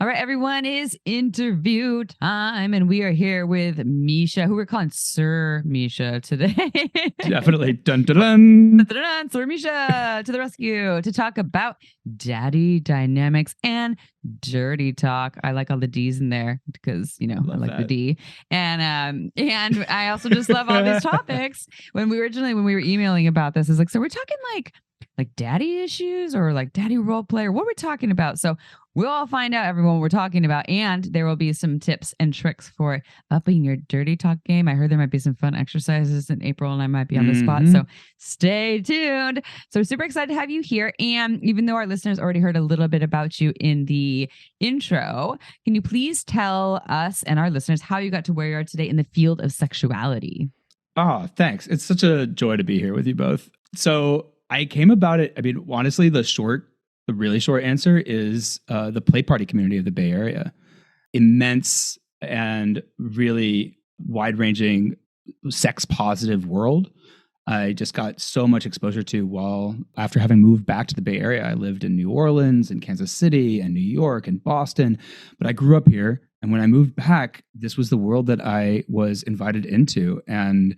All right, everyone, is interview time, and we are here with Mischa, who we're calling Sir Mischa today. Definitely. Dun, dun, dun. Dun, dun, dun, Sir Mischa to the rescue to talk about daddy dynamics and dirty talk. I like all the D's in there because, you know, I like the D. And I also just love all these topics. When we were emailing about this, it's like, so we're talking like daddy issues or like daddy role play, or what we're talking about. So we'll all find out, everyone, what we're talking about. And there will be some tips and tricks for upping your dirty talk game. I heard there might be some fun exercises in April and I might be on the spot. So stay tuned. So super excited to have you here. And even though our listeners already heard a little bit about you in the intro, can you please tell us and our listeners how you got to where you are today in the field of sexuality? Oh, thanks. It's such a joy to be here with you both. So I came about it. I mean, honestly, the really short answer is the play party community of the Bay Area. Immense and really wide-ranging sex-positive world. I just got so much exposure to after having moved back to the Bay Area. I lived in New Orleans and Kansas City and New York and Boston, but I grew up here. And when I moved back, this was the world that I was invited into, and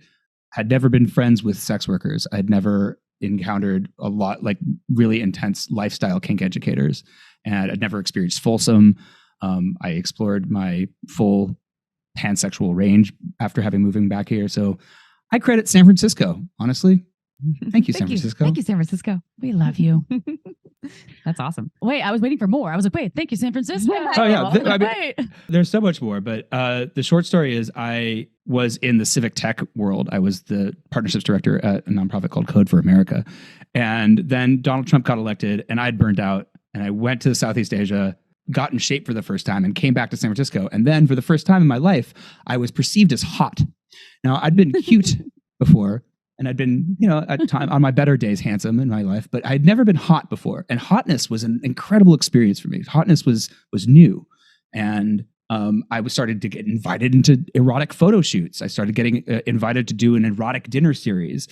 had never been friends with sex workers. I'd never encountered a lot like really intense lifestyle kink educators, and I'd never experienced Folsom. I explored my full pansexual range after moving back here. So I credit San Francisco, honestly. Thank you, San Francisco. Thank you, San Francisco. We love you. That's awesome. Wait, I was waiting for more. I was like, wait, thank you, San Francisco. Oh, yeah. There's so much more, but the short story is I was in the civic tech world. I was the partnerships director at a nonprofit called Code for America. And then Donald Trump got elected and I'd burned out, and I went to Southeast Asia, got in shape for the first time, and came back to San Francisco. And then for the first time in my life, I was perceived as hot. Now, I'd been cute before, and I'd been, at time on my better days, handsome in my life, but I'd never been hot before. And hotness was an incredible experience for me. Hotness was new. And I started to get invited into erotic photo shoots. I started getting invited to do an erotic dinner series.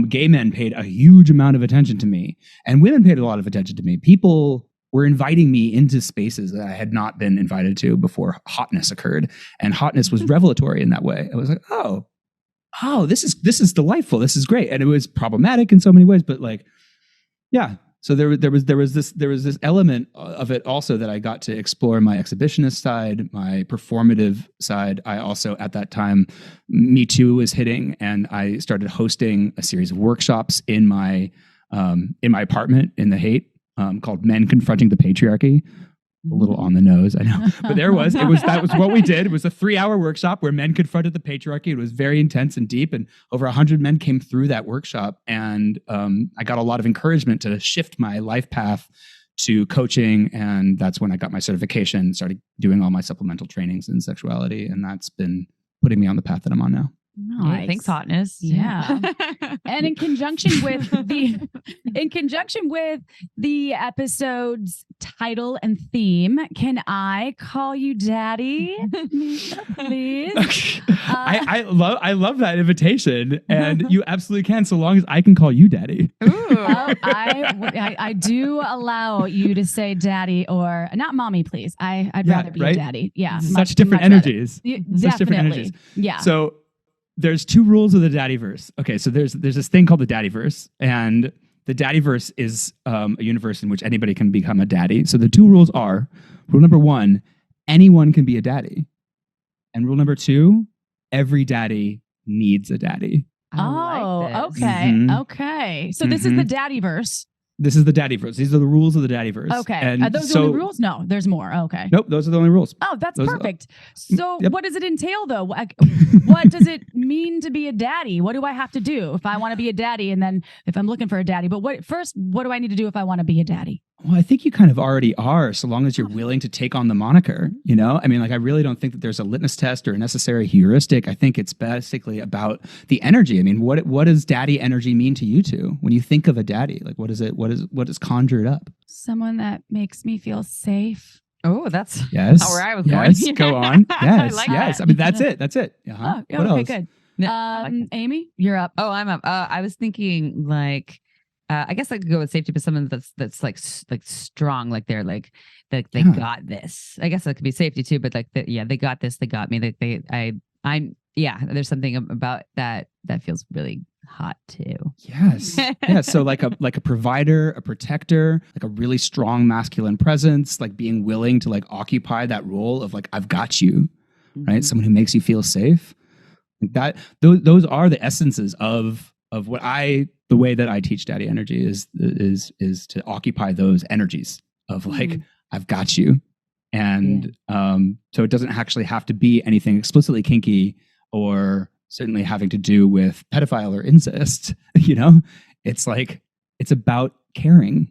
Gay men paid a huge amount of attention to me, and women paid a lot of attention to me. People were inviting me into spaces that I had not been invited to before hotness occurred. And hotness was revelatory in that way. I was like, oh, this is delightful. This is great. And it was problematic in so many ways, but yeah. So there was this element of it also that I got to explore my exhibitionist side, my performative side. I also, at that time, Me Too was hitting, and I started hosting a series of workshops in my apartment in the Haight called Men Confronting the Patriarchy. A little on the nose, I know, but that was what we did. It was a 3-hour workshop where men confronted the patriarchy. It was very intense and deep, and over 100 men came through that workshop. And I got a lot of encouragement to shift my life path to coaching, and that's when I got my certification, started doing all my supplemental trainings in sexuality, and that's been putting me on the path that I'm on now. Nice. Yeah, thanks, hotness. Yeah. And in conjunction with the episode's title and theme, can I call you Daddy? Please. I love that invitation, and you absolutely can, so long as I can call you Daddy. Ooh. Well, I do allow you to say Daddy, or not Mommy, please. I'd rather be Daddy. Yeah. Such different energies. Such different energies. Yeah. So there's 2 rules of the Daddyverse. Okay, so there's this thing called the Daddyverse, and the Daddyverse is a universe in which anybody can become a daddy. So the 2 rules are: rule number 1, anyone can be a daddy, and rule number 2, every daddy needs a daddy. Okay. So this is the Daddyverse. This is the Daddyverse. These are the rules of the Daddyverse. Okay. And are those the only rules? No, there's more. Okay. Nope, those are the only rules. Oh, that's perfect. So what does it entail, though? What does it mean to be a daddy? What do I have to do if I want to be a daddy? And then if I'm looking for a daddy, but what do I need to do if I want to be a daddy? Well, I think you kind of already are, so long as you're willing to take on the moniker, I mean, I really don't think that there's a litmus test or a necessary heuristic. I think it's basically about the energy. I mean, what does daddy energy mean to you two? When you think of a daddy, what is conjured up? Someone that makes me feel safe. Oh, that's not where I was going. Yes, go on. Yes, like yes. I mean, that's it. That's it. Uh-huh. Oh, okay, good. Amy, you're up. Oh, I'm up. I was thinking I guess I could go with safety, but someone that's like strong, like they're like they got this. I guess that could be safety too, but like they got this, they got me. Like there's something about that feels really hot too. Yes. Yeah. So like a provider, a protector, like a really strong masculine presence, like being willing to like occupy that role of like, I've got you, right? Someone who makes you feel safe. Like that, those are the essences of what the way that I teach daddy energy is to occupy those energies of like, I've got you. And so it doesn't actually have to be anything explicitly kinky or certainly having to do with pedophile or incest. It's like, it's about caring.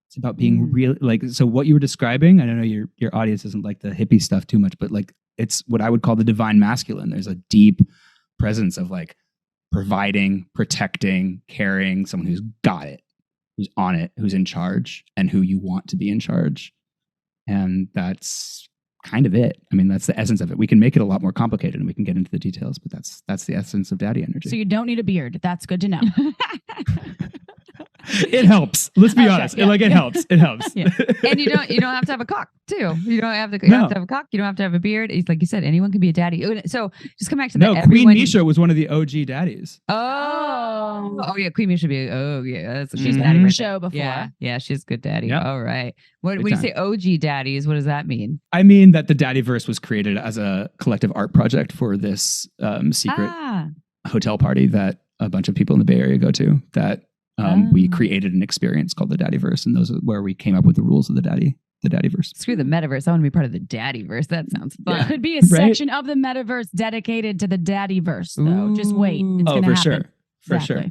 It's about being real. Like, so what you were describing, I don't know, your audience doesn't like the hippie stuff too much, but like, it's what I would call the divine masculine. There's a deep presence of like providing, protecting, caring, someone who's got it, who's on it, who's in charge, and who you want to be in charge. And that's kind of it. I mean, that's the essence of it. We can make it a lot more complicated and we can get into the details, but that's the essence of daddy energy. So you don't need a beard. That's good to know. It helps. Let's be honest. Yeah. It helps. It helps. Yeah. And you don't have to have a cock too. You don't have to have a cock. You don't have to have a beard. It's like you said, anyone can be a daddy. So just come back to that. Queen Mischa was one of the OG daddies. Oh yeah, Queen Mischa should be. Oh yeah, she's been on the show before. Yeah, she's a good daddy. Yep. All right. When you say OG daddies, what does that mean? I mean that the Daddyverse was created as a collective art project for this secret hotel party that a bunch of people in the Bay Area go to. That we created an experience called the Daddyverse, and those are where we came up with the rules of the Daddyverse. Screw the metaverse. I want to be part of the Daddyverse. That sounds fun. There could be a section of the metaverse dedicated to the Daddyverse, though. Just wait. It's gonna happen. Sure. For sure.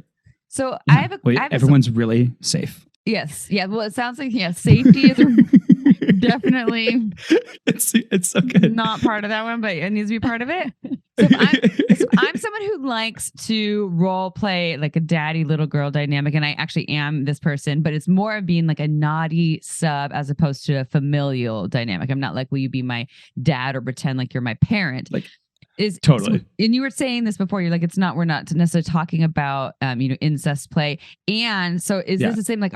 So yeah. Everyone's really safe. Yes. Yeah. Well, it sounds like safety is definitely it's so good. Not part of that one, but it needs to be part of it. So if I'm someone who likes to role play like a daddy little girl dynamic, and I actually am this person, but it's more of being like a naughty sub as opposed to a familial dynamic. I'm not like, will you be my dad or pretend like you're my parent? Like, totally. And you were saying this before, you're like, we're not necessarily talking about incest play. And so is this the same, like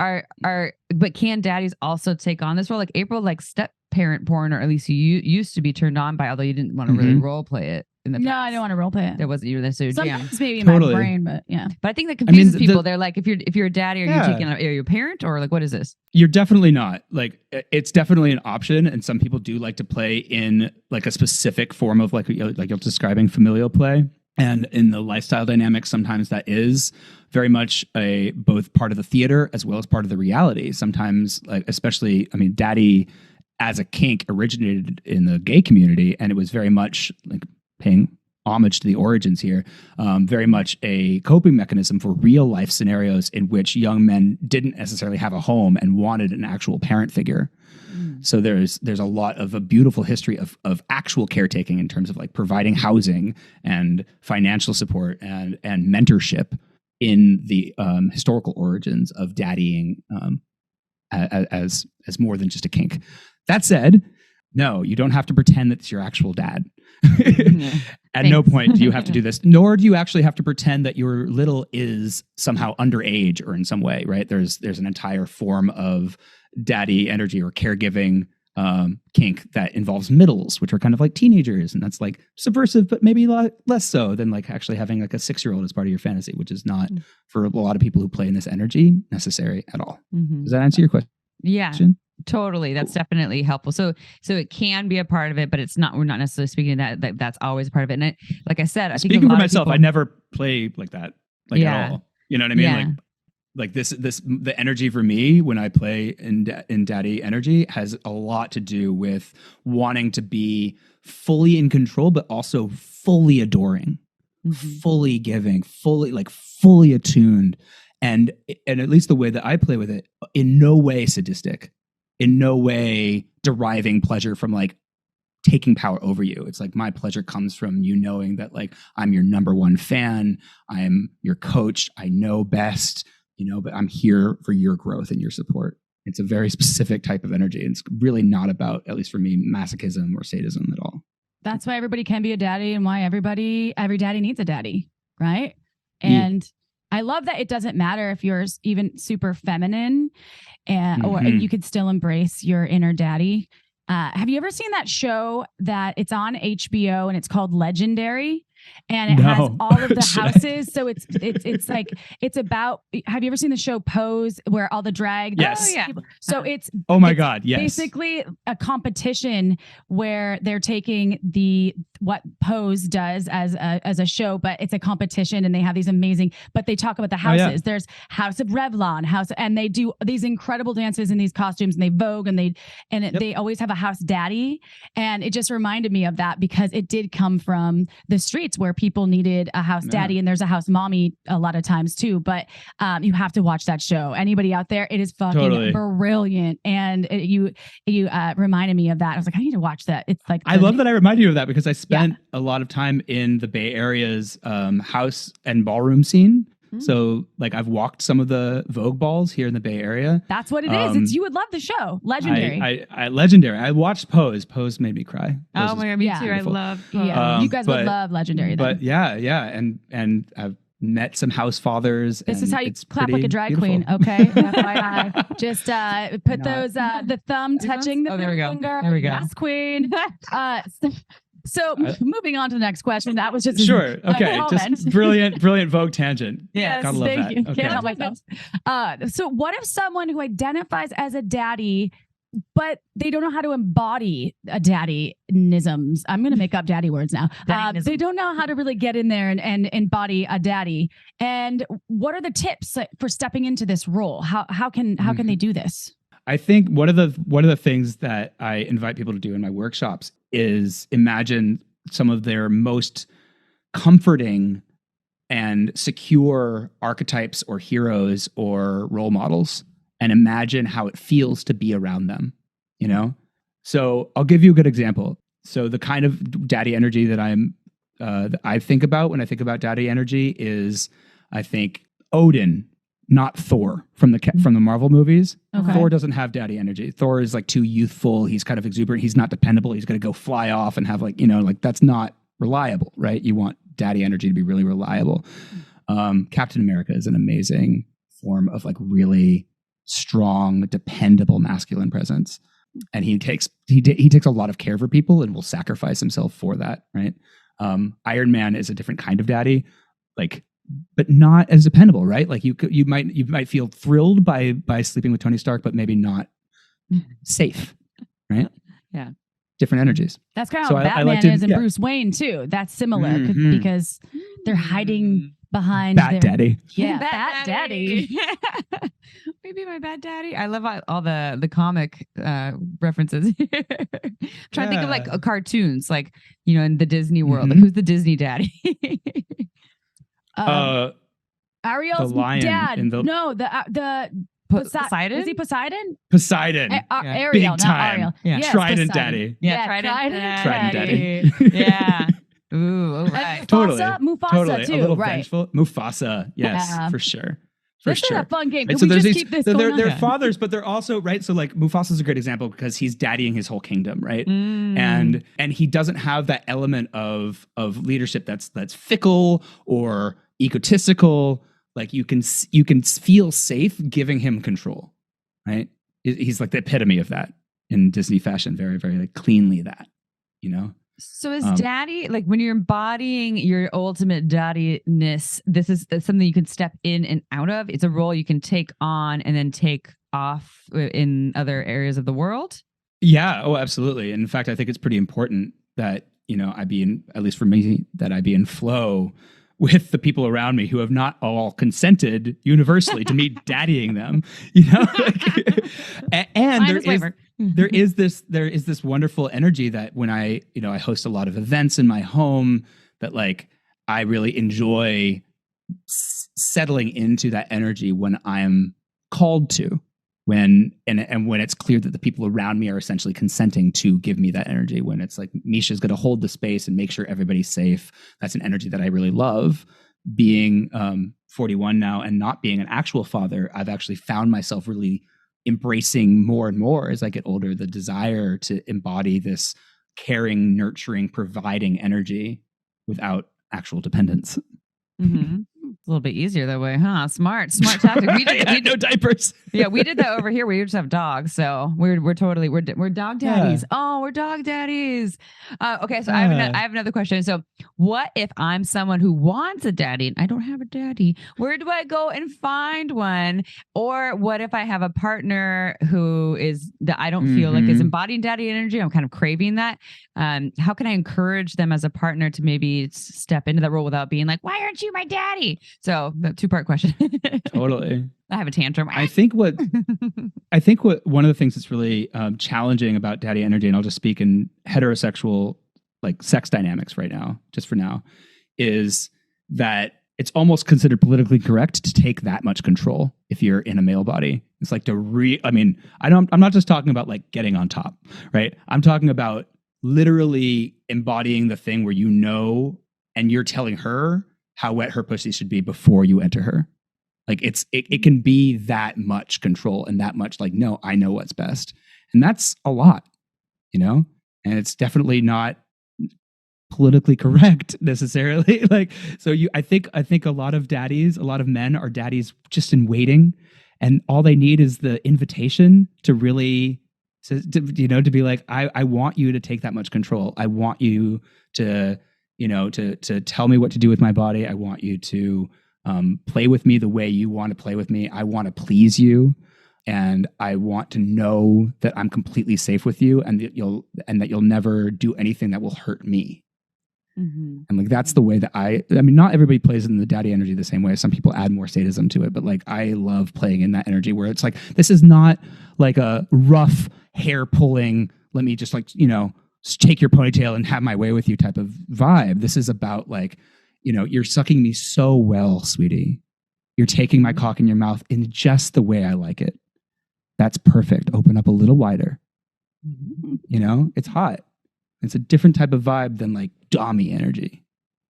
but can daddies also take on this role? Like April, like step parent porn, or at least you used to be turned on by, although you didn't want to really role play it in the past. No, I don't want to role play it. That wasn't you necessarily jam. Sometimes maybe in my brain, but yeah. But I think that confuses people. They're like, if you're a daddy, are you a parent, or like, what is this? You're definitely not. Like, it's definitely an option, and some people do like to play in like a specific form of like you're describing familial play. And in the lifestyle dynamics, sometimes that is very much both part of the theater as well as part of the reality. Sometimes, like especially, I mean, daddy as a kink originated in the gay community, and it was very much like paying homage to the origins here, very much a coping mechanism for real life scenarios in which young men didn't necessarily have a home and wanted an actual parent figure. So there's a lot of a beautiful history of actual caretaking in terms of like providing housing and financial support and mentorship in the historical origins of daddying as more than just a kink. That said, no, you don't have to pretend that it's your actual dad. At no point do you have to do this, nor do you actually have to pretend that your little is somehow underage or in some way, right? There's an entire form of daddy energy or caregiving kink that involves middles, which are kind of like teenagers, and that's like subversive, but maybe less so than like actually having like a 6-year-old as part of your fantasy, which is not for a lot of people who play in this energy necessary at all. Does that answer your question? Yeah. Totally. That's definitely helpful. So it can be a part of it, but we're not necessarily speaking of that. That's always part of it. And like I said, I think speaking for myself, I never play like that, at all. You know what I mean? Yeah. Like this, the energy for me when I play in daddy energy has a lot to do with wanting to be fully in control, but also fully adoring, fully giving, fully attuned. And at least the way that I play with it, in no way sadistic, in no way deriving pleasure from like taking power over you. It's like my pleasure comes from you knowing that like I'm your number one fan, I'm your coach, I know best, but I'm here for your growth and your support. It's a very specific type of energy. It's really not about, at least for me, masochism or sadism at all. That's why everybody can be a daddy and why every daddy needs a daddy, right? And I love that it doesn't matter if you're even super feminine and you could still embrace your inner daddy. Have you ever seen that show that it's on HBO and it's called Legendary? And it has all of the houses. So it's like, it's about, have you ever seen the show Pose where all the drag? Yes. People, so it's, oh my God. Yes. Basically a competition where they're taking what Pose does as a show, but it's a competition and they have these amazing, but they talk about the houses. Oh, yeah. There's House of Revlon, and they do these incredible dances in these costumes and they vogue and they always have a house daddy. And it just reminded me of that because it did come from the streets where people needed a house daddy, and there's a house mommy a lot of times too. But you have to watch that show. Anybody out there, it is fucking brilliant. And you reminded me of that. I was like, I need to watch that. It's like I love that I reminded you of that because I spent a lot of time in the Bay Area's house and ballroom scene. So like I've walked some of the Vogue balls here in the Bay Area. That's what it is. You would love the show. Legendary. Legendary. I watched Pose. Pose made me cry. Pose oh my God, me too. Beautiful. I love Pose. You guys would love Legendary. Then. But yeah. And I've met some house fathers. This is how you clap like a drag queen. Okay. FYI. Just put those the thumb touching the finger. There we go. Yes, queen. So moving on to the next question. That was just sure. Okay. Just brilliant Vogue tangent. Yes, gotta love that. You. Okay. Can't help myself. So what if someone who identifies as a daddy, but they don't know how to embody a daddy-nisms? I'm going to make up daddy words now. They don't know how to really get in there and embody a daddy. And what are the tips for stepping into this role? How can they do this? I think one of the things that I invite people to do in my workshops is imagine some of their most comforting and secure archetypes or heroes or role models, and imagine how it feels to be around them, you know? So I'll give you a good example. So the kind of daddy energy that I think about when I think about daddy energy is, I think Odin, not Thor from the Marvel movies. Okay. Thor doesn't have daddy energy. Thor is like too youthful. He's kind of exuberant. He's not dependable. He's going to go fly off and have that's not reliable, right? You want daddy energy to be really reliable. Captain America is an amazing form of like really strong, dependable masculine presence. And he takes a lot of care for people and will sacrifice himself for that, right? Iron Man is a different kind of daddy, but not as dependable, right? Like you might feel thrilled by sleeping with Tony Stark, but maybe not safe, right? Yeah. Different energies. That's kind of how Batman is and Bruce Wayne too. That's similar because they're hiding behind Bat Daddy. Yeah, Bat Daddy. Maybe my bad daddy. I love all the comic references. Trying to think of like cartoons, like in the Disney world. Like, who's the Disney daddy? Ariel's dad. The Poseidon? Is he Poseidon? Poseidon. Ariel, big not time. Ariel. Yeah. Yes, Trident Poseidon. Daddy. Yeah, Trident Daddy. Yeah. Ooh, all right. Mufasa too. A little right. vengeful. Mufasa. Yes, for sure. This is a fun game. Can so we just keep this going on? They're fathers, but they're also, right? So like Mufasa's a great example because he's daddying his whole kingdom, right? And he doesn't have that element of leadership that's fickle or egotistical. Like you can feel safe giving him control, right? He's like the epitome of that in Disney fashion, very, very like cleanly that, So is daddy, like when you're embodying your ultimate daddiness, this is something you can step in and out of? It's a role you can take on and then take off in other areas of the world? Yeah. Oh, absolutely. In fact, I think it's pretty important that, I be in, at least for me, that I be in flow with the people around me who have not all consented universally to me daddying them, and there is this wonderful energy that when I host a lot of events in my home that like I really enjoy settling into that energy when I'm called to, when it's clear that the people around me are essentially consenting to give me that energy, when it's like Mischa's going to hold the space and make sure everybody's safe. That's an energy that I really love. Being 41 now and not being an actual father, I've actually found myself really embracing more and more as I get older, the desire to embody this caring, nurturing, providing energy without actual dependence. It's a little bit easier that way, huh? Smart tactic. We did no diapers. Yeah, we did that over here. We just have dogs, so we're dog daddies. Yeah. Oh, we're dog daddies. Okay, so Yeah. I have another question. So, what if I'm someone who wants a daddy and I don't have a daddy? Where do I go and find one? Or what if I have a partner who is that I don't feel like is embodying daddy energy? I'm kind of craving that. How can I encourage them as a partner to maybe step into that role without being like, "Why aren't you my daddy?" So, the two-part question. Totally. I have a tantrum. I think what one of the things that's really challenging about daddy energy, and I'll just speak in heterosexual like sex dynamics right now, just for now, is that it's almost considered politically correct to take that much control if you're in a male body. It's like I'm not just talking about like getting on top, right? I'm talking about literally embodying the thing where and you're telling her how wet her pussy should be before you enter her. Like it can be that much control and that much like, no, I know what's best. And that's a lot, and it's definitely not politically correct necessarily. Like, so I think a lot of men are daddies just in waiting, and all they need is the invitation to really, to be like, I want you to take that much control. I want you to, to tell me what to do with my body. I want you to play with me the way you want to play with me. I want to please you, and I want to know that I'm completely safe with you, and that you'll never do anything that will hurt me. And like that's the way that I mean, not everybody plays in the daddy energy the same way. Some people add more sadism to it, but like I love playing in that energy where it's like, this is not like a rough hair pulling, let me just like, take your ponytail and have my way with you type of vibe. This is about like, you're sucking me so well, sweetie. You're taking my cock in your mouth in just the way I like it. That's perfect. Open up a little wider. It's hot. It's a different type of vibe than like dommy energy.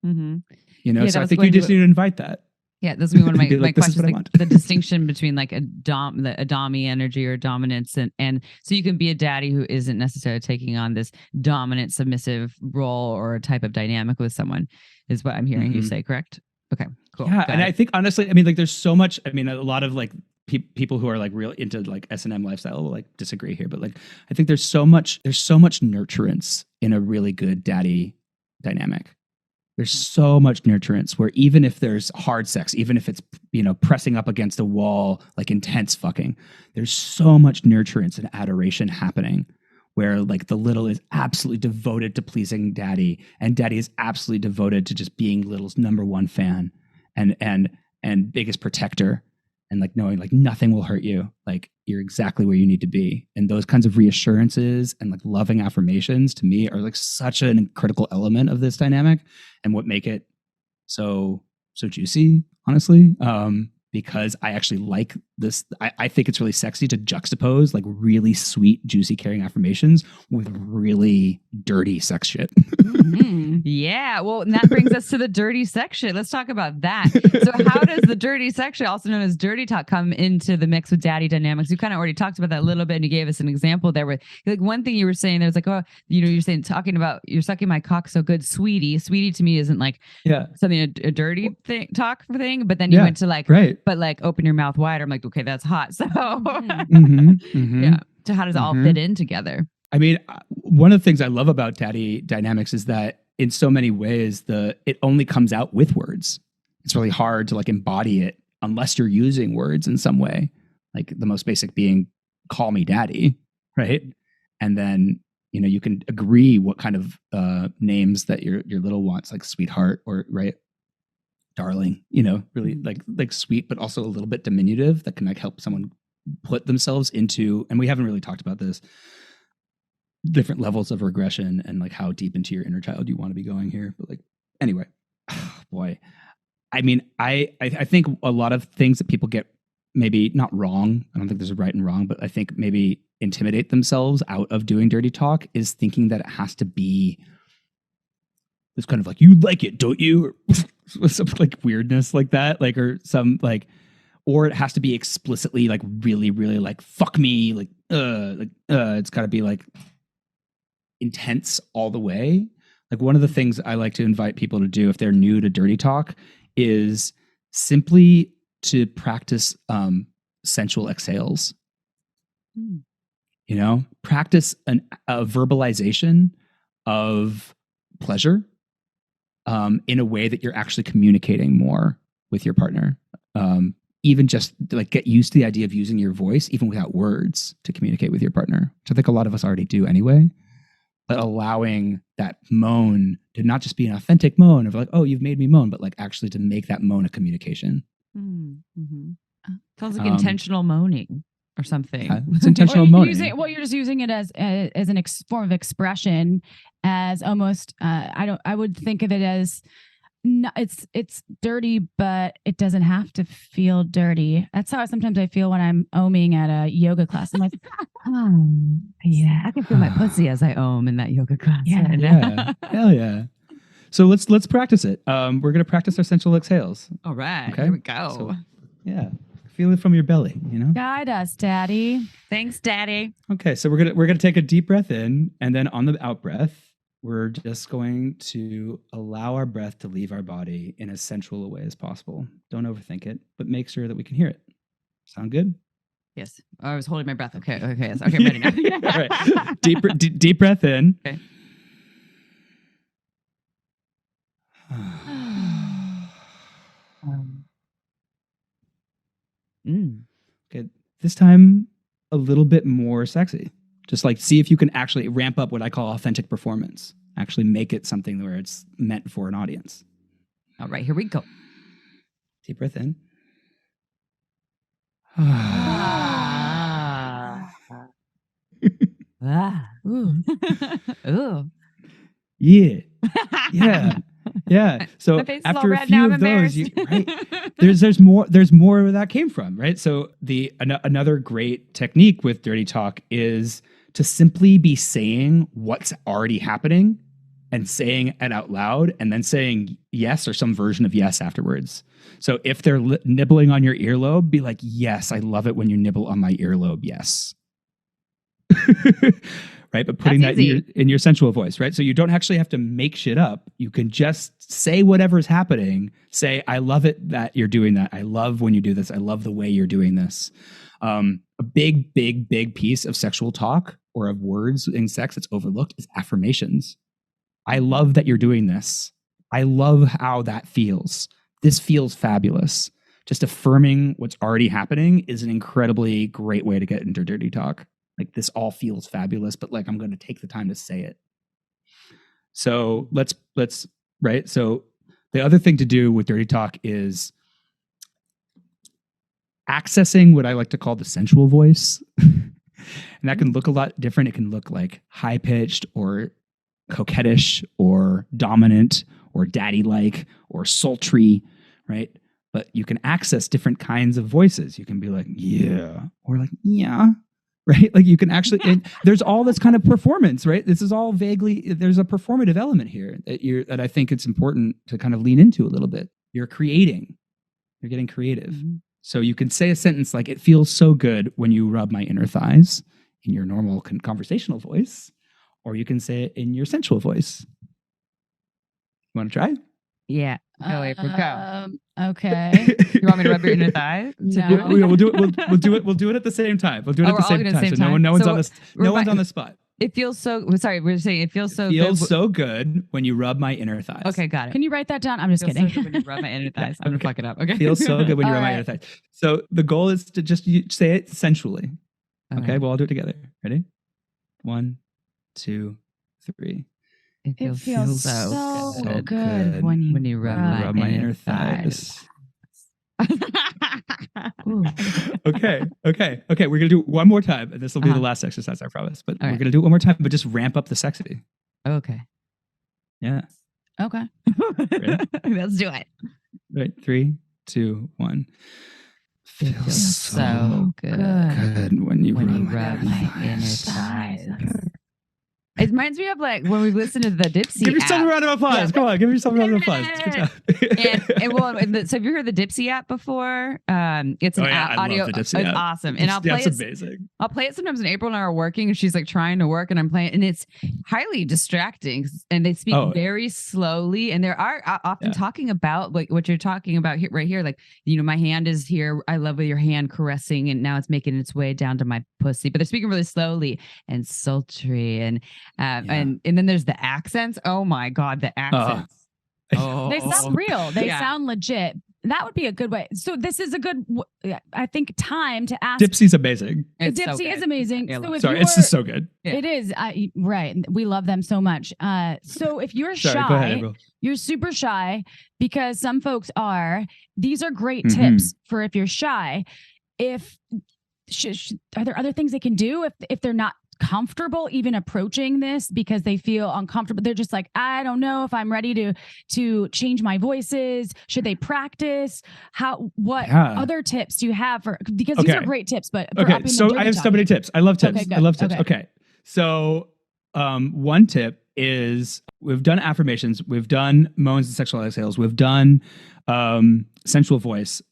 So I think you just need to invite that. Yeah, that's one of my, like, my questions. Like the distinction between like a dommy energy or dominance, and so you can be a daddy who isn't necessarily taking on this dominant submissive role or a type of dynamic with someone, is what I'm hearing you say. Correct? Okay, cool. Yeah, and I think honestly, I mean, like, there's so much. I mean, a lot of like people who are like real into like S&M lifestyle will like disagree here, but like I think there's so much nurturance in a really good daddy dynamic. There's so much nurturance where even if there's hard sex, even if it's, pressing up against a wall, like intense fucking, there's so much nurturance and adoration happening where like the little is absolutely devoted to pleasing daddy, and daddy is absolutely devoted to just being little's number one fan and biggest protector, and like knowing like nothing will hurt you. Like you're exactly where you need to be. And those kinds of reassurances and like loving affirmations to me are like such a critical element of this dynamic and what make it so juicy, honestly. Because I actually like this. I think it's really sexy to juxtapose like really sweet, juicy, caring affirmations with really dirty sex shit. Yeah. Well, and that brings us to the dirty sex shit. Let's talk about that. So how does the dirty sex shit, also known as dirty talk, come into the mix with daddy dynamics? You kind of already talked about that a little bit, and you gave us an example there where like one thing you were saying, there was like, oh, you're saying, talking about you're sucking my cock so good, sweetie. Sweetie to me isn't like something a dirty thing, talk thing, but then you went to like, right. But like open your mouth wider. I'm like, okay, that's hot. So yeah. So how does it all fit in together? I mean, one of the things I love about daddy dynamics is that in so many ways, it only comes out with words. It's really hard to like embody it unless you're using words in some way. Like the most basic being, call me daddy, right? And then, you can agree what kind of names that your little wants, like sweetheart or right, darling, really like sweet, but also a little bit diminutive that can like help someone put themselves into, and we haven't really talked about this, different levels of regression and like how deep into your inner child you want to be going here. But like, anyway, boy, I mean, I think a lot of things that people get maybe not wrong. I don't think there's a right and wrong, but I think maybe intimidate themselves out of doing dirty talk is thinking that it has to be this kind of like, you like it, don't you? Or some like weirdness like that, like, or some like, or it has to be explicitly like really, really like fuck me, like it's got to be like intense all the way. Like one of the things I like to invite people to do if they're new to dirty talk is simply to practice sensual exhales. You know, practice a verbalization of pleasure in a way that you're actually communicating more with your partner. Even just like get used to the idea of using your voice, even without words, to communicate with your partner, which I think a lot of us already do anyway. But allowing that moan to not just be an authentic moan of like, oh, you've made me moan, but like actually to make that moan a communication. Mm-hmm. Sounds like intentional moaning or something. Yeah, it's intentional moaning. You're just using it as an form of expression, as almost. I would think of it as. No, it's dirty, but it doesn't have to feel dirty. That's how sometimes I feel when I'm oming at a yoga class. I'm like, oh, yeah, I can feel my pussy as I om in that yoga class. Yeah. Hell yeah. So let's practice it. We're gonna practice our sensual exhales. All right, okay? Here we go. So, yeah, feel it from your belly. You know, guide us, Daddy. Thanks, Daddy. Okay, so we're gonna take a deep breath in, and then on the out breath, we're just going to allow our breath to leave our body in as sensual a way as possible. Don't overthink it, but make sure that we can hear it. Sound good? Yes. I was holding my breath. Okay. Yes. Okay, I'm ready now. All right. Deep breath in. Okay. Okay. This time, a little bit more sexy. Just like see if you can actually ramp up what I call authentic performance. Actually make it something where it's meant for an audience. All right, here we go. Deep breath in. Ooh. Yeah. So after a few of those, right, there's more where that came from, right? So another great technique with dirty talk is to simply be saying what's already happening and saying it out loud and then saying yes or some version of yes afterwards. So if they're nibbling on your earlobe, be like, yes, I love it when you nibble on my earlobe. Yes. Right. But putting that in your sensual voice, right? So you don't actually have to make shit up. You can just say whatever's happening. Say, I love it that you're doing that. I love when you do this. I love the way you're doing this. A big piece of sexual talk or of words in sex that's overlooked is affirmations. I love that you're doing this. I love how that feels. This feels fabulous. Just affirming what's already happening is an incredibly great way to get into dirty talk. Like, this all feels fabulous, but like, I'm going to take the time to say it. So let's right. So the other thing to do with dirty talk is accessing what I like to call the sensual voice. And that can look a lot different. It can look like high pitched or coquettish or dominant or daddy-like or sultry, right? But you can access different kinds of voices. You can be like, yeah, or like, yeah, right? Like you can actually, there's all this kind of performance, right? This is all vaguely, there's a performative element here that I think it's important to kind of lean into a little bit. You're getting creative. Mm-hmm. So you can say a sentence like, it feels so good when you rub my inner thighs, in your normal conversational voice, or you can say it in your sensual voice. You want to try? Yeah. Go away for go. Okay. You want me to rub your inner thigh? No. We'll do it. We'll do it at the same time. We'll do it at the same time. So no one's on the spot. It feels so. Sorry, we're saying it feels so. So good when you rub my inner thighs. Okay, got it. Can you write that down? I'm just kidding. So good when you rub my inner thighs. I'm gonna fuck it up. Okay. Feels so good when you rub my inner thighs. So the goal is to just say it sensually. Okay, we'll all do it together. Ready? 1, 2, 3. It feels so good when you rub my inner thighs. Okay. We're gonna do it one more time, and this will be the last exercise, I promise. But we're gonna do it one more time, but just ramp up the sexy. Okay. Yeah. Okay. Let's do it. Right. 3, 2, 1. Feels so good when you rub my inner thighs. It reminds me of like when we listened to the Dipsy Give yourself app. a round of applause. Yeah. Come on, give yourself a round of applause. Good job. So have you heard the Dipsy app before? It's an app, I audio. love the Dipsy it's app. awesome. And I'll play it. Amazing. I'll play it sometimes when April and I are working and she's like trying to work and I'm playing, and it's highly distracting. And they speak very slowly, and there are often talking about like what you're talking about here, right here. Like, my hand is here. I love with your hand caressing, and now it's making its way down to my pussy. But they're speaking really slowly and sultry, and then there's the accents. Oh my God, the accents. They sound real. They sound legit. That would be a good way. So this is a good, I think, time to ask. Dipsy's amazing. Dipsy is amazing. Yeah, So if it's just so good. It is. Right. We love them so much. So if you're shy, go ahead, April. You're super shy, because some folks are. These are great tips for if you're shy. Are there other things they can do if they're not comfortable even approaching this because they feel uncomfortable? They're just like, I don't know if I'm ready to change my voices. Should they practice? Other tips do you have because these are great tips, but so I have so many tips. I love tips. I love tips. Okay. So one tip is we've done affirmations, we've done moans and sexual exhales, we've done sensual voice,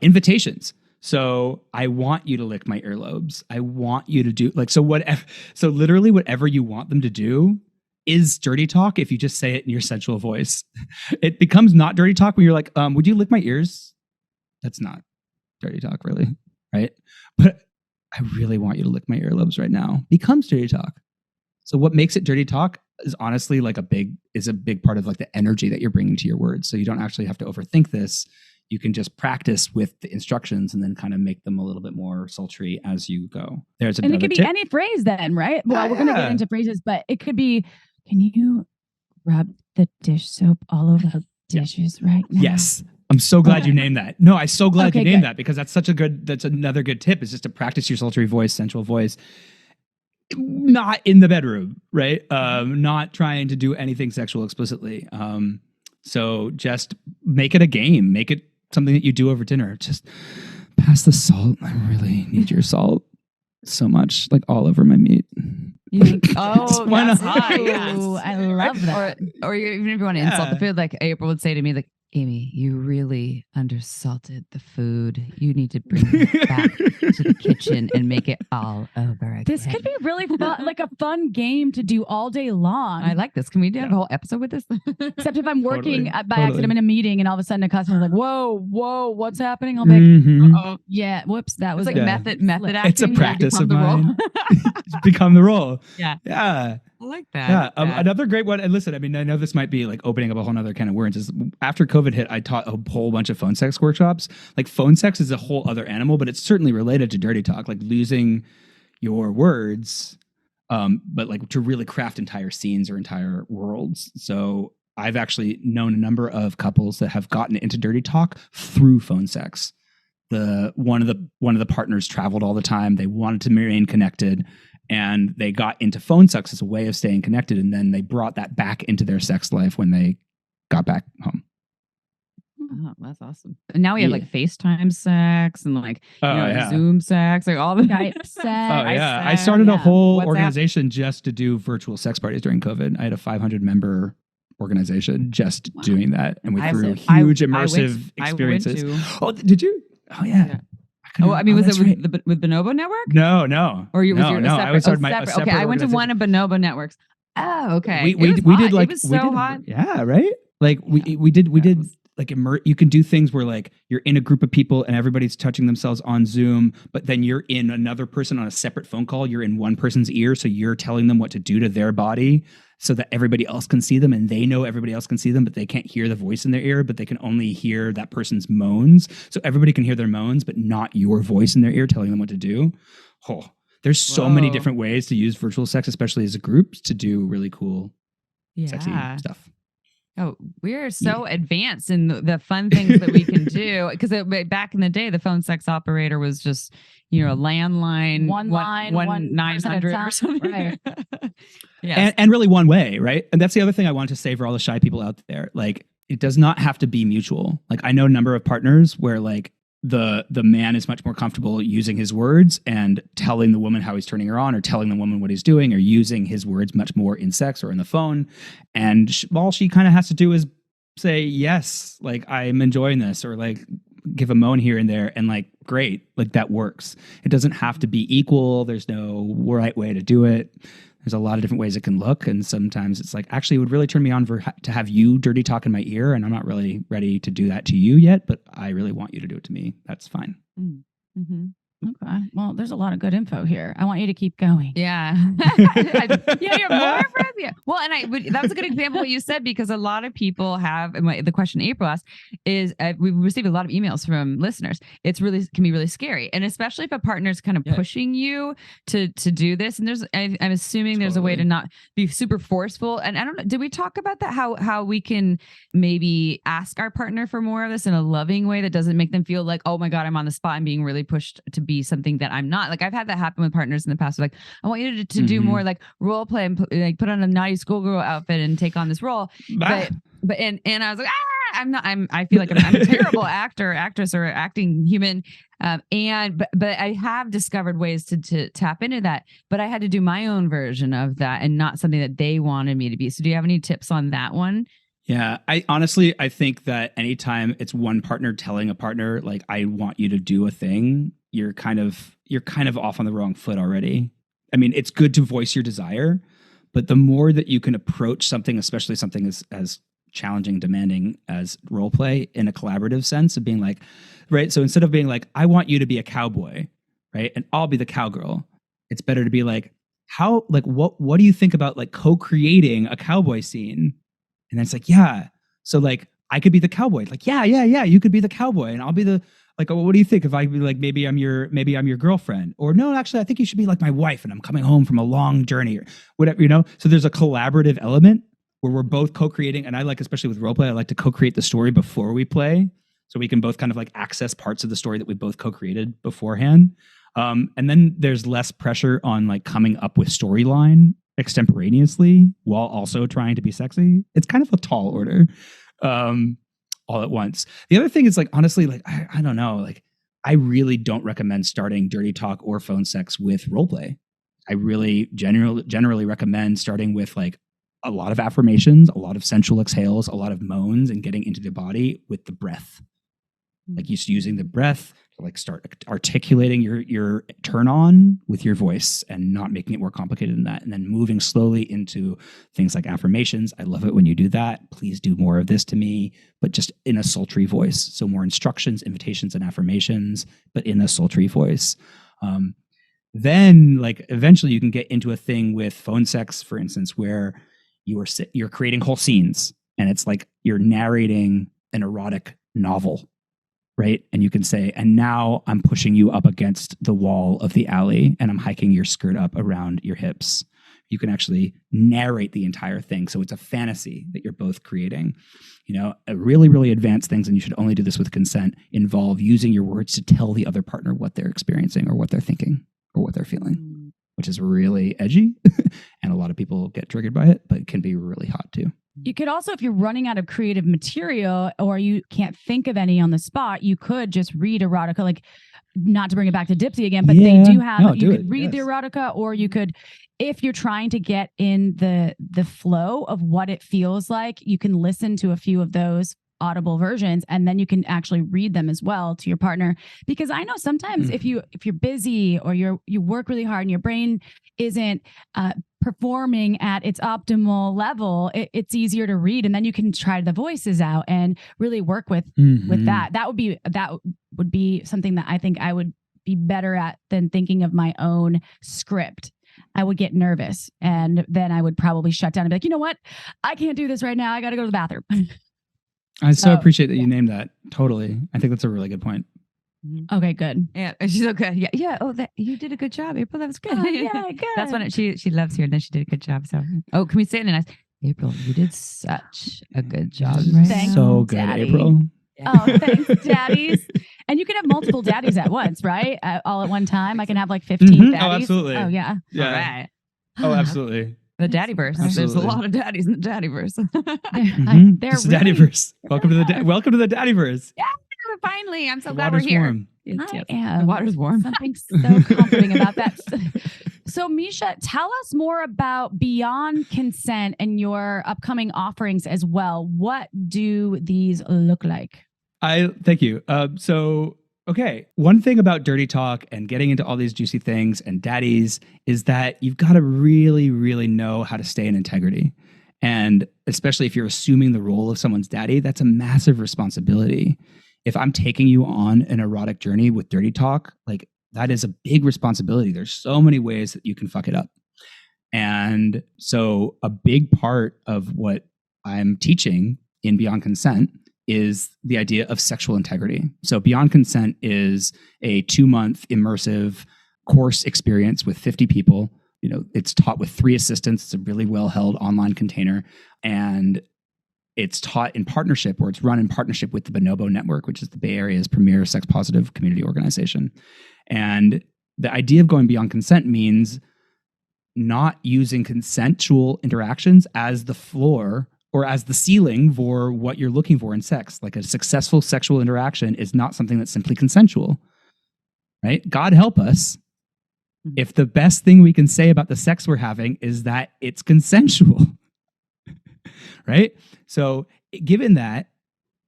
invitations. So I want you to lick my earlobes. I want you to do so literally whatever you want them to do is dirty talk if you just say it in your sensual voice. It becomes not dirty talk when you're like, would you lick my ears? That's not dirty talk, really, right? But I really want you to lick my earlobes right now becomes dirty talk. So what makes it dirty talk is honestly like a big part of like the energy that you're bringing to your words. So you don't actually have to overthink this. You can just practice with the instructions and then kind of make them a little bit more sultry as you go. There's another And it could be any phrase then, right? Well, we're going to get into phrases, but it could be, can you rub the dish soap all over the dishes right now? Yes. I'm so glad you named that. No, I'm so glad you named that, because that's another good tip, is just to practice your sultry voice, sensual voice. Not in the bedroom, right? Not trying to do anything sexual explicitly. So just make it a game. Make it something that you do over dinner. Just pass the salt. I really need your salt so much, like all over my meat. Why not? I love that. Or even if you want to insult the food, like April would say to me, like, Amy, you really undersalted the food. You need to bring it back to the kitchen and make it all over again. This could be really fun, like a fun game to do all day long. I like this. Can we do a whole episode with this? Except if I'm working by accident, I'm in a meeting and all of a sudden a customer's like, whoa, what's happening? I'll be like, yeah, whoops, that was like method acting. It's a practice of mine. It's become the role. Yeah. I like that. Yeah. Another great one. And listen, I mean, I know this might be like opening up a whole nother kind of words. Is after COVID hit, I taught a whole bunch of phone sex workshops. Like phone sex is a whole other animal, but it's certainly related to dirty talk, like losing your words, but like to really craft entire scenes or entire worlds. So I've actually known a number of couples that have gotten into dirty talk through phone sex. One of the partners traveled all the time. They wanted to remain connected. And they got into phone sex as a way of staying connected. And then they brought that back into their sex life when they got back home. Oh, that's awesome. And now we have like FaceTime sex and like Zoom sex, like all the Skype sex. I started a whole organization just to do virtual sex parties during COVID. I had a 500 member organization just doing that. And we threw huge immersive experiences. Oh, did you? Oh, yeah. I mean, was it with Bonobo Network? No. Or was no. I was started a separate. Okay, I went to one of Bonobo Networks. Oh, okay. We did like, it was so hot. Yeah, right. Like we did like you can do things where like you're in a group of people and everybody's touching themselves on Zoom, but then you're in another person on a separate phone call. You're in one person's ear, so you're telling them what to do to their body, so that everybody else can see them, and they know everybody else can see them, but they can't hear the voice in their ear, but they can only hear that person's moans. So everybody can hear their moans, but not your voice in their ear telling them what to do. Oh, there's so many different ways to use virtual sex, especially as a group, to do really cool, sexy stuff. Oh, we're so advanced in the fun things that we can do. Because back in the day, the phone sex operator was just, a landline, one 900 or something. Right. Yeah. And really one way, right? And that's the other thing I want to say for all the shy people out there. Like, it does not have to be mutual. Like, I know a number of partners where like the man is much more comfortable using his words and telling the woman how he's turning her on, or telling the woman what he's doing, or using his words much more in sex or in the phone. And all she kind of has to do is say, yes, like, I'm enjoying this, or like give a moan here and there, and like, great, like that works. It doesn't have to be equal. There's no right way to do it. There's a lot of different ways it can look. And sometimes it's like, actually, it would really turn me on to have you dirty talk in my ear. And I'm not really ready to do that to you yet, but I really want you to do it to me. That's fine. Mm-hmm. Okay. Well, there's a lot of good info here. I want you to keep going. Yeah. Yeah, you're more friends. Yeah. Well, and that was a good example what you said, because a lot of people have, and the question April asked is, we've received a lot of emails from listeners. Can be really scary. And especially if a partner's kind of pushing you to do this. And I'm assuming there's a way to not be super forceful. And I don't know, did we talk about that? How we can maybe ask our partner for more of this in a loving way that doesn't make them feel like, oh my God, I'm on the spot and being really pushed to be something that I'm not. Like, I've had that happen with partners in the past. Like, I want you to do more like role play and put on a naughty schoolgirl outfit and take on this role. But I was like, I feel like I'm a terrible actor, actress, or acting human. But I have discovered ways to tap into that. But I had to do my own version of that, and not something that they wanted me to be. So do you have any tips on that one? Yeah, I think that anytime it's one partner telling a partner, like, I want you to do a thing, you're kind of off on the wrong foot already. I mean, it's good to voice your desire, but the more that you can approach something, especially something as challenging, demanding as role play, in a collaborative sense of being like, right? So instead of being like, I want you to be a cowboy, right? And I'll be the cowgirl. It's better to be like, what do you think about like co-creating a cowboy scene? And then it's like, yeah. So like, I could be the cowboy. Like, yeah. You could be the cowboy, and I'll be the, like, well, what do you think if I be like, maybe I'm your girlfriend, or no, actually, I think you should be like my wife, and I'm coming home from a long journey, or whatever, So there's a collaborative element where we're both co-creating. And I like, especially with role play, I like to co-create the story before we play, so we can both kind of like access parts of the story that we both co-created beforehand. And then there's less pressure on like coming up with storyline extemporaneously while also trying to be sexy. It's kind of a tall order. All at once. The other thing is, like, honestly, like, I don't know, like, I really don't recommend starting dirty talk or phone sex with role play. I really generally recommend starting with like a lot of affirmations, a lot of sensual exhales, a lot of moans, and getting into the body with the breath. Like, using the breath to like start articulating your turn on with your voice, and not making it more complicated than that. And then moving slowly into things like affirmations. I love it when you do that. Please do more of this to me, but just in a sultry voice. So more instructions, invitations, and affirmations, but in a sultry voice. Then like eventually you can get into a thing with phone sex, for instance, where you're creating whole scenes, and it's like you're narrating an erotic novel. Right. And you can say, and now I'm pushing you up against the wall of the alley, and I'm hiking your skirt up around your hips. You can actually narrate the entire thing. So it's a fantasy that you're both creating. Really, really advanced things, and you should only do this with consent, involve using your words to tell the other partner what they're experiencing, or what they're thinking, or what they're feeling, which is really edgy. And a lot of people get triggered by it, but it can be really hot too. You could also, if you're running out of creative material, or you can't think of any on the spot, you could just read erotica, like, not to bring it back to Dipsy again, but they do have, you could read the erotica, or you could, if you're trying to get in the flow of what it feels like, you can listen to a few of those audible versions, and then you can actually read them as well to your partner. Because I know sometimes if you're busy, or you work really hard and your brain isn't performing at its optimal level, it's easier to read, and then you can try the voices out and really work with that. That would be something that I think I would be better at than thinking of my own script. I would get nervous, and then I would probably shut down and be like, you know what? I can't do this right now. I got to go to the bathroom. I so appreciate that you named that. Totally. I think that's a really good point. Okay, good. Yeah, she's okay. Yeah. Oh, you did a good job, April. That was good. Oh, yeah, good. That's when she loves here, and then she did a good job. So, can we say it in a nice? April, you did such a good job. Right? Thanks, so good, Daddy. April. Oh, thanks, daddies. And you can have multiple daddies at once, right? All at one time. I can have like 15 daddies. Oh, absolutely. Oh, yeah. All right. Oh, absolutely. The Daddyverse. There's a lot of daddies in the Daddyverse. It's the Daddyverse. Welcome to the Daddyverse. Yeah, finally. I'm so The glad we're water's here. warm. I am. The water's warm. Something so comforting about that. So, Mischa, tell us more about Beyond Consent and your upcoming offerings as well. What do these look like? Thank you. Okay. One thing about dirty talk and getting into all these juicy things and daddies is that you've got to really, really know how to stay in integrity. And especially if you're assuming the role of someone's daddy, that's a massive responsibility. If I'm taking you on an erotic journey with dirty talk, like that is a big responsibility. There's so many ways that you can fuck it up. And so a big part of what I'm teaching in Beyond Consent is the idea of sexual integrity. So Beyond Consent is a 2-month immersive course experience with 50 people. It's taught with 3 assistants. It's a really well-held online container. And it's taught in partnership, or it's run in partnership with the Bonobo Network, which is the Bay Area's premier sex-positive community organization. And the idea of going beyond consent means not using consensual interactions as the floor or as the ceiling for what you're looking for in sex. Like a successful sexual interaction is not something that's simply consensual, right? God help us if the best thing we can say about the sex we're having is that it's consensual, right? So given that,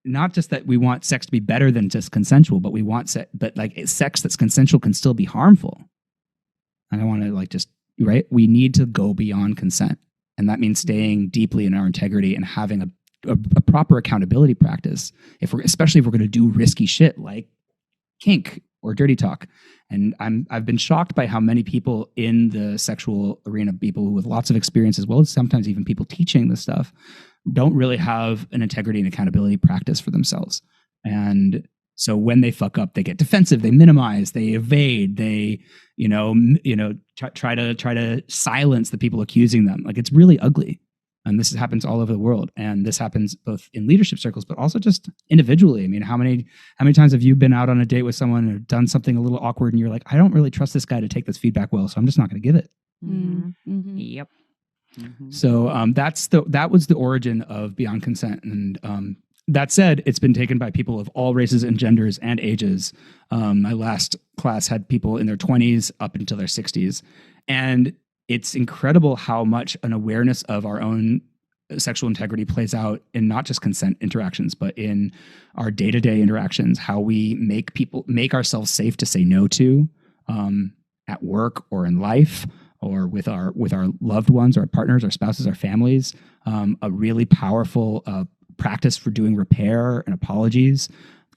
not just that we want sex to be better than just consensual, but we want but like sex that's consensual can still be harmful. I don't want to right? We need to go beyond consent. And that means staying deeply in our integrity and having a proper accountability practice. Especially if we're going to do risky shit like kink or dirty talk. And I've been shocked by how many people in the sexual arena, people with lots of experience, as well as sometimes even people teaching this stuff, don't really have an integrity and accountability practice for themselves. And so when they fuck up, they get defensive, they minimize, they evade, they, try to silence the people accusing them. Like, it's really ugly. And this happens all over the world. And this happens both in leadership circles, but also just individually. I mean, how many times have you been out on a date with someone or done something a little awkward and you're like, I don't really trust this guy to take this feedback well, so I'm just not going to give it. Mm-hmm. Mm-hmm. Yep. Mm-hmm. So that was the origin of Beyond Consent. And that said, it's been taken by people of all races and genders and ages. My last class had people in their 20s up until their 60s. And it's incredible how much an awareness of our own sexual integrity plays out in not just consent interactions, but in our day-to-day interactions, how we make ourselves safe to say no to at work or in life or with our loved ones, our partners, our spouses, our families. A really powerful practice for doing repair and apologies,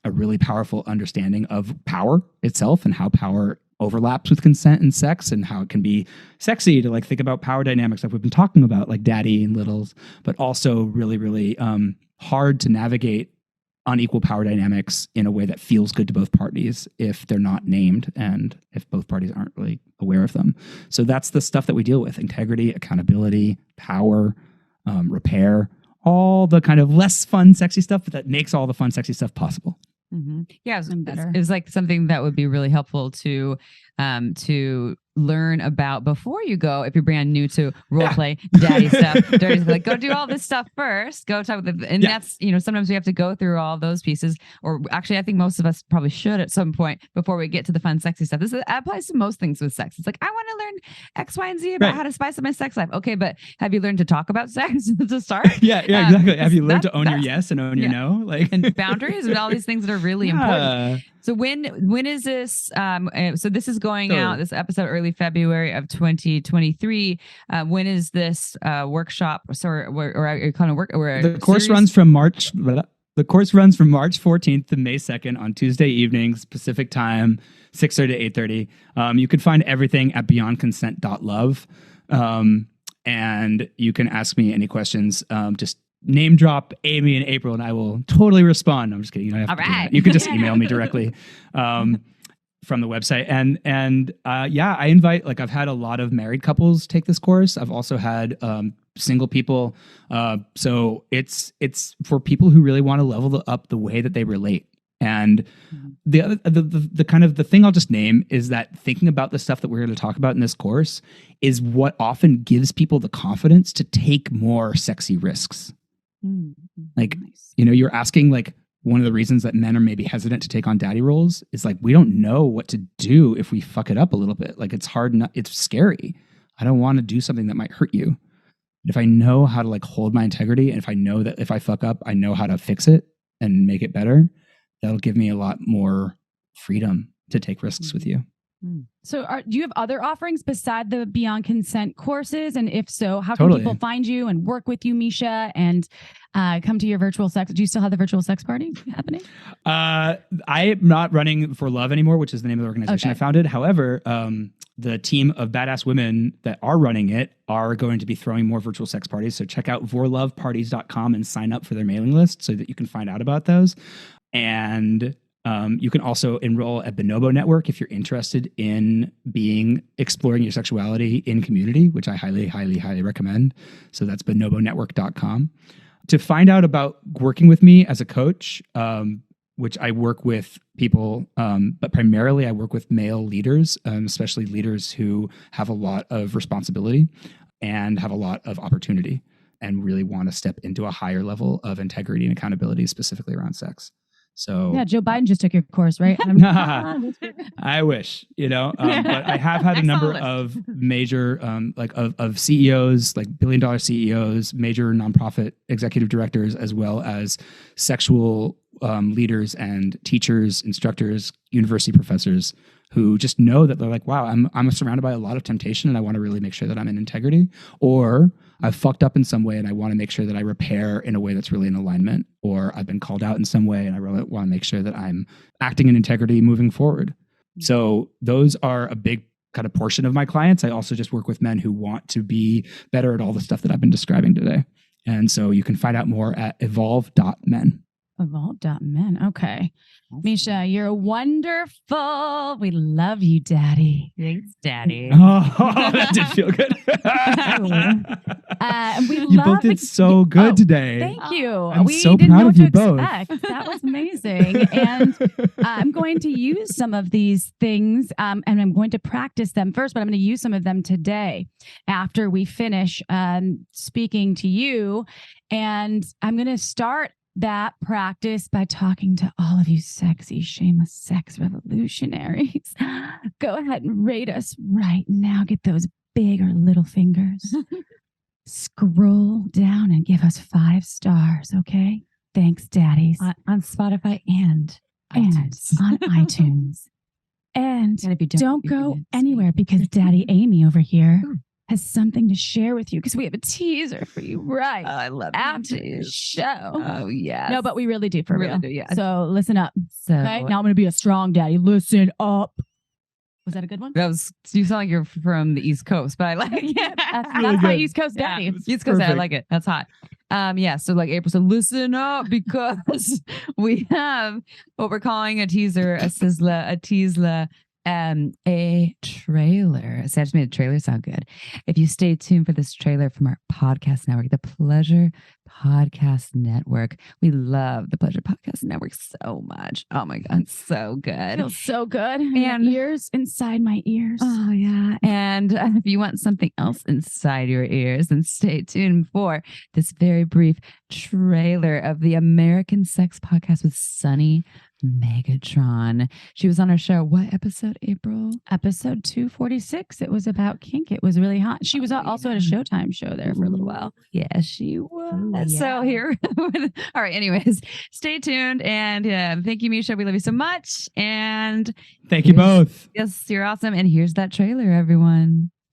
a really powerful understanding of power itself and how power overlaps with consent and sex, and how it can be sexy to think about power dynamics like we've been talking about, like daddy and littles, but also really, really hard to navigate unequal power dynamics in a way that feels good to both parties if they're not named and if both parties aren't really aware of them. So that's the stuff that we deal with: integrity, accountability, power, repair, all the kind of less fun, sexy stuff, but that makes all the fun, sexy stuff possible. Mm-hmm. Yeah, better. It's like something that would be really helpful to learn about before you go. If you're brand new to role play, daddy stuff, dirty stuff, go do all this stuff first. Go talk with and that's sometimes we have to go through all those pieces. Or actually, I think most of us probably should at some point before we get to the fun, sexy stuff. This applies to most things with sex. It's like, I want to learn X, Y, and Z about how to spice up my sex life. Okay, but have you learned to talk about sex to start? Yeah, exactly. Have you learned to own your yes and own your no, and boundaries and all these things that are really important. So when is this? So this is going out, this episode early February of 2023. When is this workshop? Or kind of work? Or the course runs from March. The course runs from March 14th to May 2nd on Tuesday evenings, Pacific time, 6:30 to 8:30. You can find everything at beyondconsent.love. And you can ask me any questions. Just name drop Amy and April, and I will totally respond. I'm just kidding. You don't have to do that. You can just email me directly from the website. And I invite, I've had a lot of married couples take this course. I've also had single people. So it's for people who really want to level up the way that they relate. And the kind of the thing I'll just name is that thinking about the stuff that we're going to talk about in this course is what often gives people the confidence to take more sexy risks. Nice. You're asking one of the reasons that men are maybe hesitant to take on daddy roles is like, we don't know what to do if we fuck it up a little bit. Like it's hard, it's scary. I don't want to do something that might hurt you. But if I know how to like hold my integrity, and if I know that if I fuck up, I know how to fix it and make it better, that'll give me a lot more freedom to take risks with you. So do you have other offerings beside the Beyond Consent courses? And if so, how can people find you and work with you, Mischa, and come to your virtual sex? Do you still have the virtual sex party happening? I am not running forLove anymore, which is the name of the organization I founded. However, the team of badass women that are running it are going to be throwing more virtual sex parties. So check out forloveparties.com and sign up for their mailing list so that you can find out about those. And you can also enroll at Bonobo Network if you're interested in exploring your sexuality in community, which I highly, highly, highly recommend. So that's bonobonetwork.com. To find out about working with me as a coach, which I work with people, but primarily I work with male leaders, especially leaders who have a lot of responsibility and have a lot of opportunity and really want to step into a higher level of integrity and accountability, specifically around sex. So yeah, Joe Biden just took your course, right? I wish, but I have had a number of major, of CEOs, like $1 billion CEOs, major nonprofit executive directors, as well as sexual leaders and teachers, instructors, university professors who just know that they're like, wow, I'm surrounded by a lot of temptation and I want to really make sure that I'm in integrity, or I've fucked up in some way and I want to make sure that I repair in a way that's really in alignment, or I've been called out in some way and I really want to make sure that I'm acting in integrity moving forward. So those are a big kind of portion of my clients. I also just work with men who want to be better at all the stuff that I've been describing today. And so you can find out more at Evolve.Men. Evolve.Men. Okay. Mischa, you're wonderful. We love you, Daddy. Thanks, Daddy. Oh, that did feel good. You both did so good today. Thank you. I'm so proud of you both. That was amazing. And I'm going to use some of these things and I'm going to practice them first, but I'm going to use some of them today after we finish speaking to you. And I'm going to start that practice by talking to all of you sexy, shameless sex revolutionaries. Go ahead and rate us right now. Get those big or little fingers. Scroll down and give us 5 stars, okay? Thanks, daddies. On Spotify and iTunes. On iTunes. And if you don't go anywhere because Daddy Amy over here has something to share with you because we have a teaser for you right I love after the show. Oh, yeah. No, but we really do for real. Do, yeah. So listen up. So okay, now I'm going to be a strong daddy. Listen up. Was that a good one? You sound like you're from the East Coast, but I like it. That's my East Coast daddy. Yeah, East Coast daddy, I like it. That's hot. So like April said, listen up because we have what we're calling a teaser, a sizzler, a teaser, a trailer. So I just made a trailer sound good. If you stay tuned for this trailer from our podcast network, the Pleasure Podcast Network. We love the Pleasure Podcast Network so much. Oh my God, so good. It feels so good. And ears inside my ears. Oh yeah. And if you want something else inside your ears, then stay tuned for this very brief trailer of the American Sex Podcast with Sunny Megatron. She was on our show. What episode, April? Episode 246. It was about kink. It was really hot. She was also at a Showtime show there for a little while. Yeah, she was. Yeah. So here. All right. Anyways, stay tuned. And thank you, Mischa. We love you so much. And thank you both. Yes, you're awesome. And here's that trailer, everyone.